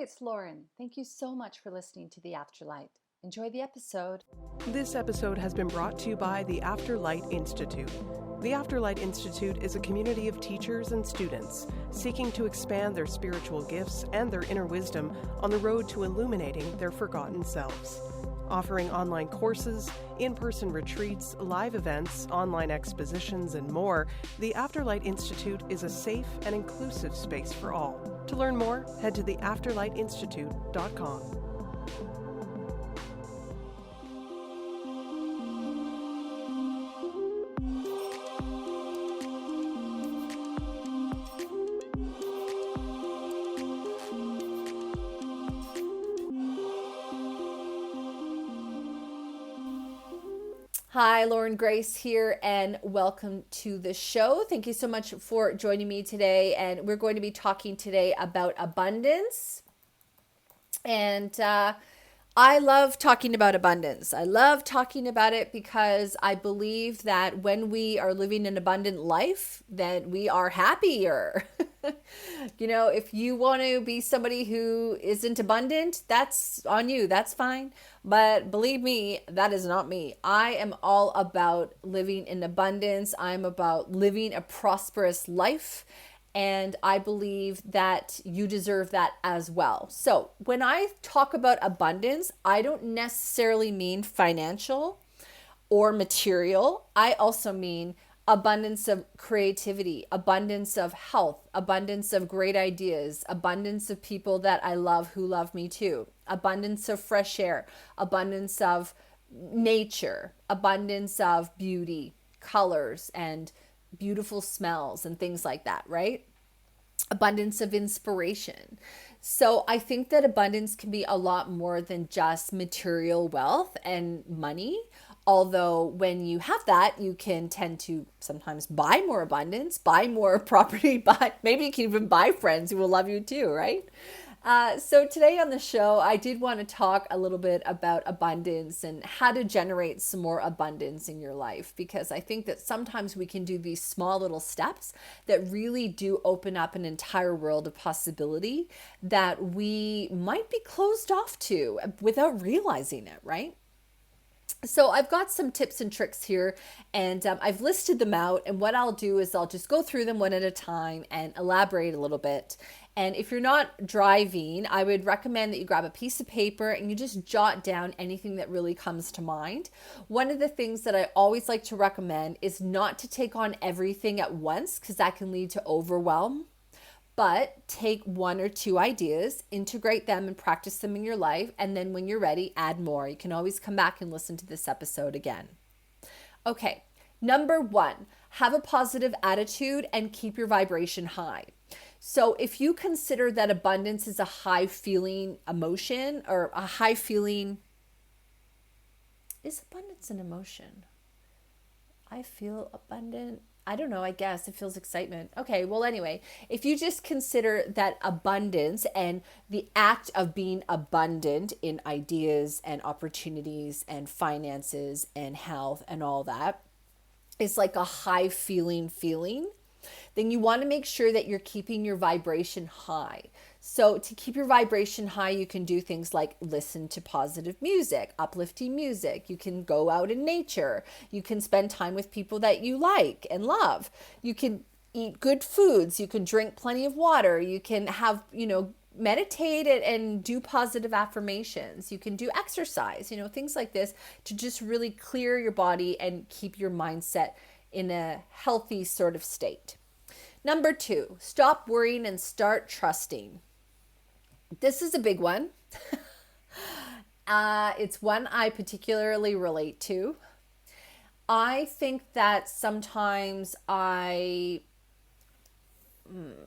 it's Lauren. Thank you so much for listening to The Afterlight. Enjoy the episode. This episode has been brought to you by the Afterlight Institute. The Afterlight Institute is a community of teachers and students seeking to expand their spiritual gifts and their inner wisdom on the road to illuminating their forgotten selves. Offering online courses, in-person retreats, live events, online expositions, and more, the Afterlight Institute is a safe and inclusive space for all. To learn more, head to theafterlightinstitute.com. Hi, Lauren Grace here, and welcome to the show. Thank you so much for joining me today. And we're going to be talking today about abundance. And I love talking about abundance. I love talking about it because I believe that when we are living an abundant life, that we are happier. You know, if you want to be somebody who isn't abundant, that's on you. That's fine. But believe me, that is not me. I am all about living in abundance. I'm about living a prosperous life. And I believe that you deserve that as well. So when I talk about abundance, I don't necessarily mean financial or material. I also mean abundance of creativity, abundance of health, abundance of great ideas, abundance of people that I love who love me too, abundance of fresh air, abundance of nature, abundance of beauty, colors, and beautiful smells and things like that, right? Abundance of inspiration. So I think that abundance can be a lot more than just material wealth and money. Although when you have that, you can tend to sometimes buy more abundance, buy more property, but maybe you can even buy friends who will love you too, right? So today on the show, I did want to talk a little bit about abundance and how to generate some more abundance in your life, because I think that sometimes we can do these small little steps that really do open up an entire world of possibility that we might be closed off to without realizing it, right? So I've got some tips and tricks here, and I've listed them out, and what I'll do is I'll just go through them one at a time and elaborate a little bit. And if you're not driving, I would recommend that you grab a piece of paper and you just jot down anything that really comes to mind. One of the things that I always like to recommend is not to take on everything at once, because that can lead to overwhelm. But take one or two ideas, integrate them and practice them in your life. And then when you're ready, add more. You can always come back and listen to this episode again. Okay, number one, have a positive attitude and keep your vibration high. So if you consider that abundance is a high feeling emotion, or a high feeling, is abundance an emotion? I feel abundant. I don't know, I guess it feels excitement. Okay, well, anyway, if you just consider that abundance and the act of being abundant in ideas and opportunities and finances and health and all that is like a high feeling, then you want to make sure that you're keeping your vibration high. So to keep your vibration high, you can do things like listen to positive music, uplifting music. You can go out in nature. You can spend time with people that you like and love. You can eat good foods. You can drink plenty of water. You can have, meditate and do positive affirmations. You can do exercise, things like this to just really clear your body and keep your mindset in a healthy sort of state. Number two, stop worrying and start trusting. This is a big one. It's one I particularly relate to. I think that sometimes I'm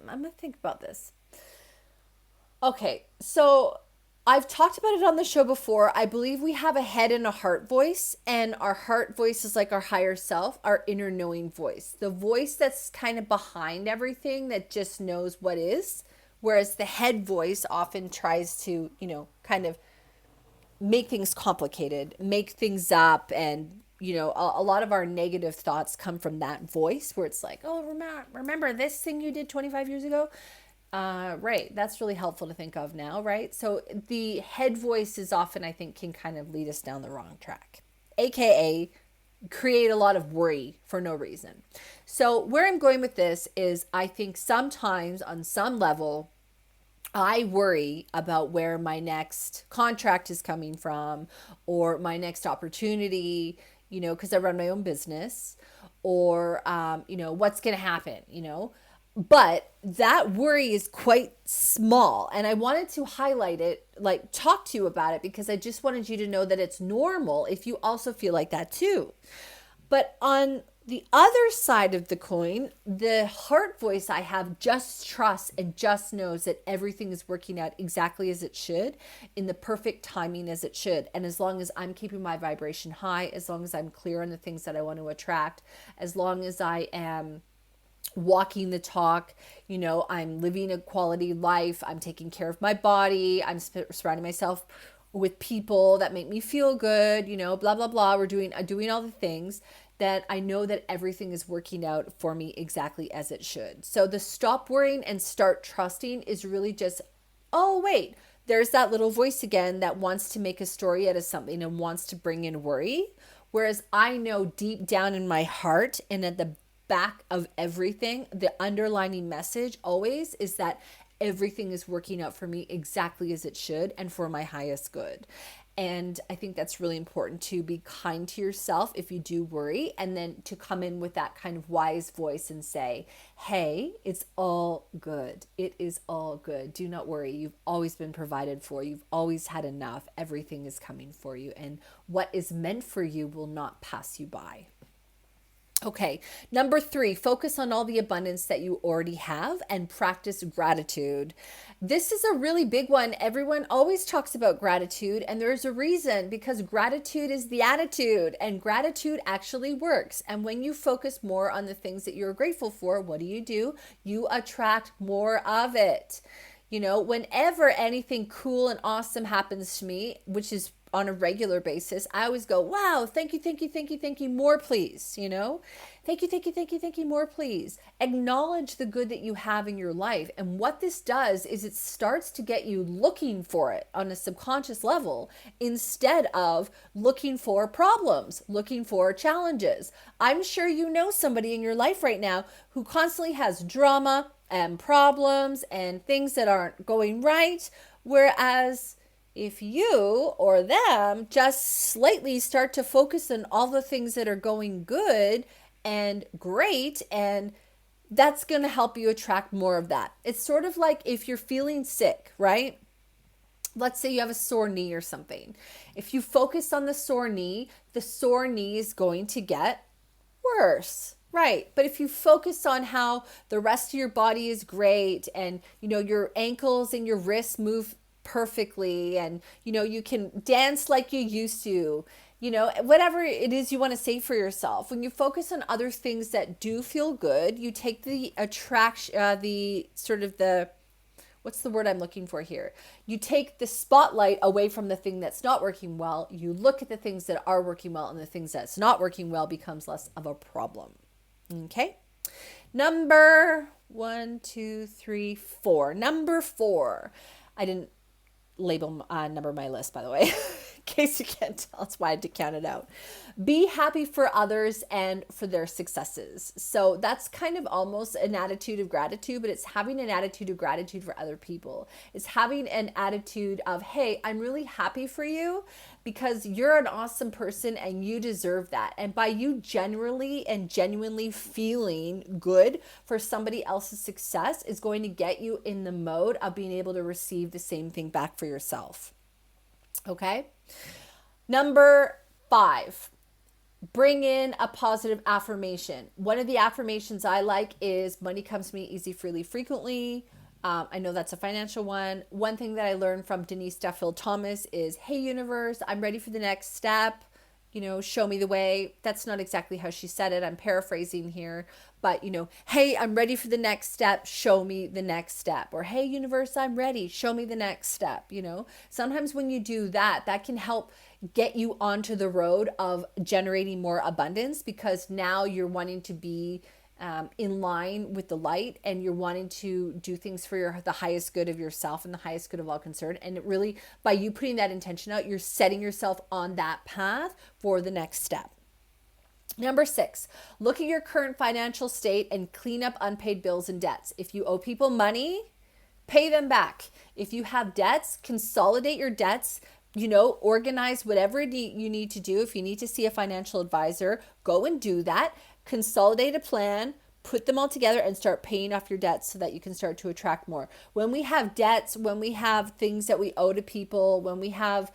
going to think about this. Okay, so I've talked about it on the show before. I believe we have a head and a heart voice, and our heart voice is like our higher self, our inner knowing voice, the voice that's kind of behind everything that just knows what is, whereas the head voice often tries to, kind of make things complicated, make things up, and a lot of our negative thoughts come from that voice where it's like, oh, remember this thing you did 25 years ago? Right. That's really helpful to think of now, right? So the head voice is often, I think, can kind of lead us down the wrong track, AKA create a lot of worry for no reason. So where I'm going with this is I think sometimes on some level, I worry about where my next contract is coming from or my next opportunity, because I run my own business or, what's going to happen. But that worry is quite small. And I wanted to highlight it, like talk to you about it, because I just wanted you to know that it's normal if you also feel like that too. But on the other side of the coin, the heart voice I have just trusts and just knows that everything is working out exactly as it should, in the perfect timing as it should. And as long as I'm keeping my vibration high, as long as I'm clear on the things that I want to attract, as long as I am walking the talk, I'm living a quality life, I'm taking care of my body, I'm surrounding myself with people that make me feel good, blah, blah, blah. We're doing all the things that I know that everything is working out for me exactly as it should. So the stop worrying and start trusting is really just, oh, wait, there's that little voice again that wants to make a story out of something and wants to bring in worry. Whereas I know deep down in my heart and at the back of everything, the underlining message always is that everything is working out for me exactly as it should and for my highest good. And I think that's really important, to be kind to yourself if you do worry, and then to come in with that kind of wise voice and say, hey, it's all good. It is all good. Do not worry. You've always been provided for. You've always had enough. Everything is coming for you. And what is meant for you will not pass you by. Okay, number 3, focus on all the abundance that you already have and practice gratitude. This is a really big one. Everyone always talks about gratitude, and there's a reason, because gratitude is the attitude, and gratitude actually works. And when you focus more on the things that you're grateful for, what do? You attract more of it. Whenever anything cool and awesome happens to me, which is on a regular basis, I always go, wow, thank you, thank you, thank you, thank you, more please, thank you, thank you, thank you, thank you, more please. Acknowledge the good that you have in your life. And what this does is it starts to get you looking for it on a subconscious level instead of looking for problems, looking for challenges. I'm sure you know somebody in your life right now who constantly has drama and problems and things that aren't going right, whereas if you or them just slightly start to focus on all the things that are going good and great, and that's going to help you attract more of that. It's sort of like if you're feeling sick, right? Let's say you have a sore knee or something. If you focus on the sore knee is going to get worse. Right. But if you focus on how the rest of your body is great and, your ankles and your wrists move perfectly and, you can dance like you used to, whatever it is you want to say for yourself, when you focus on other things that do feel good, you take the attraction, what's the word I'm looking for here? You take the spotlight away from the thing that's not working well. You look at the things that are working well, and the things that's not working well becomes less of a problem. Okay. Number 1, 2, 3, 4. Number 4. I didn't label number my list, by the way, in case you can't tell. That's why I had to count it out. Be happy for others and for their successes. So that's kind of almost an attitude of gratitude, but it's having an attitude of gratitude for other people. It's having an attitude of, hey, I'm really happy for you because you're an awesome person and you deserve that. And by you generally and genuinely feeling good for somebody else's success is going to get you in the mode of being able to receive the same thing back for yourself. Okay? Number 5, bring in a positive affirmation. One of the affirmations I like is money comes to me easy, freely, frequently. I know that's a financial one. One thing that I learned from Denise Duffield Thomas is, hey, universe, I'm ready for the next step. Show me the way. That's not exactly how she said it. I'm paraphrasing here. But, hey, I'm ready for the next step. Show me the next step. Or, hey, universe, I'm ready. Show me the next step. Sometimes when you do that, that can help get you onto the road of generating more abundance, because now you're wanting to be in line with the light, and you're wanting to do things for the highest good of yourself and the highest good of all concerned. And it really, by you putting that intention out, you're setting yourself on that path for the next step. Number 6, look at your current financial state and clean up unpaid bills and debts. If you owe people money, pay them back. If you have debts, consolidate your debts, organize whatever you need to do. If you need to see a financial advisor, go and do that. Consolidate a plan, put them all together, and start paying off your debts so that you can start to attract more. When we have debts, when we have things that we owe to people, when we have,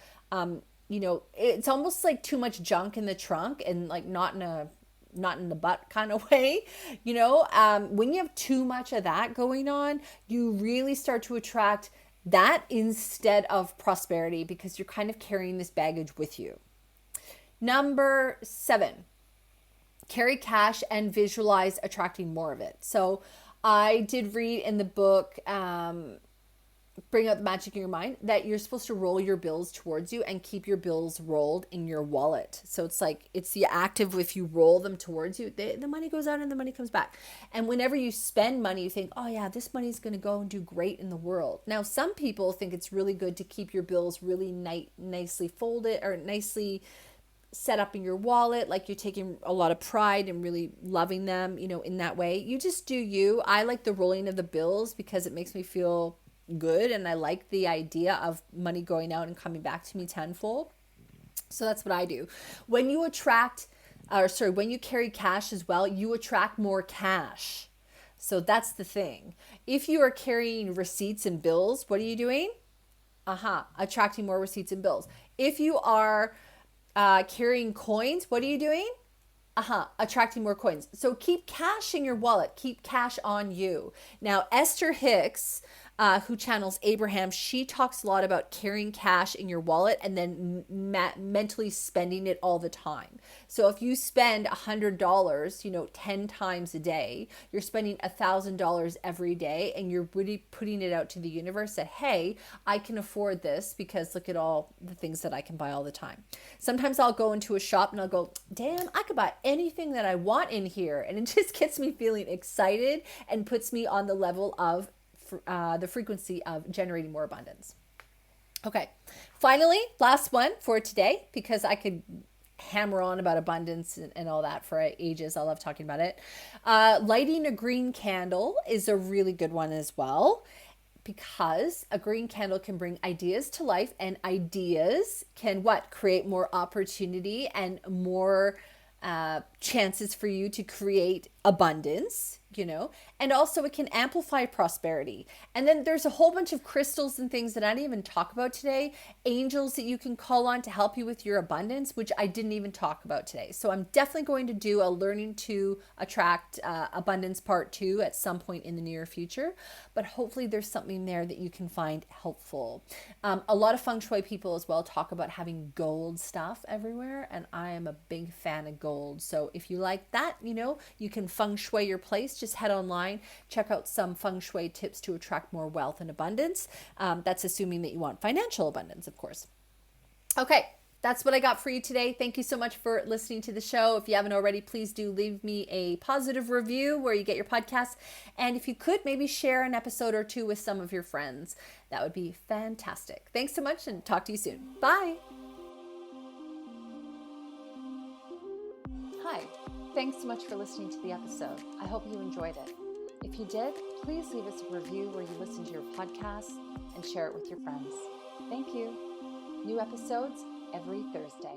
it's almost like too much junk in the trunk, and like not in the butt kind of way, when you have too much of that going on, you really start to attract that instead of prosperity, because you're kind of carrying this baggage with you. Number 7, carry cash and visualize attracting more of it. So I did read in the book, Bring Out the Magic in Your Mind, that you're supposed to roll your bills towards you and keep your bills rolled in your wallet. So it's the active, if you roll them towards you, the money goes out and the money comes back. And whenever you spend money, you think, oh yeah, this money is going to go and do great in the world. Now, some people think it's really good to keep your bills really nicely folded or nicely set up in your wallet, like you're taking a lot of pride and really loving them, in that way. You just do you. I like the rolling of the bills because it makes me feel good, and I like the idea of money going out and coming back to me tenfold. So that's what I do. When you when you carry cash as well, you attract more cash. So that's the thing. If you are carrying receipts and bills, what are you doing? Attracting more receipts and bills. If you are carrying coins, what are you doing? Attracting more coins. So keep cash in your wallet. Keep cash on you. Now, Esther Hicks, who channels Abraham, she talks a lot about carrying cash in your wallet and then mentally spending it all the time. So if you spend $100, 10 times a day, you're spending $1,000 every day, and you're really putting it out to the universe that, hey, I can afford this because look at all the things that I can buy all the time. Sometimes I'll go into a shop and I'll go, damn, I could buy anything that I want in here. And it just gets me feeling excited and puts me on the level of the frequency of generating more abundance. Okay, finally, last one for today, because I could hammer on about abundance and all that for ages. I love talking about it. Lighting a green candle is a really good one as well, because a green candle can bring ideas to life, and ideas can create more opportunity and more chances for you to create abundance, and also it can amplify prosperity. And then there's a whole bunch of crystals and things that I didn't even talk about today, angels that you can call on to help you with your abundance, which I didn't even talk about today. So I'm definitely going to do a learning to attract abundance part 2 at some point in the near future, but hopefully there's something there that you can find helpful. A lot of feng shui people as well talk about having gold stuff everywhere, and I am a big fan of gold. So if you like that, you can feng shui your place. Just head online, check out some feng shui tips to attract more wealth and abundance. That's assuming that you want financial abundance, of course. Okay, that's what I got for you today. Thank you so much for listening to the show. If you haven't already, please do leave me a positive review where you get your podcasts. And if you could, maybe share an episode or 2 with some of your friends. That would be fantastic. Thanks so much, and talk to you soon. Bye. Hi, thanks so much for listening to the episode. I hope you enjoyed it. If you did, please leave us a review where you listen to your podcast and share it with your friends. Thank you. New episodes every Thursday.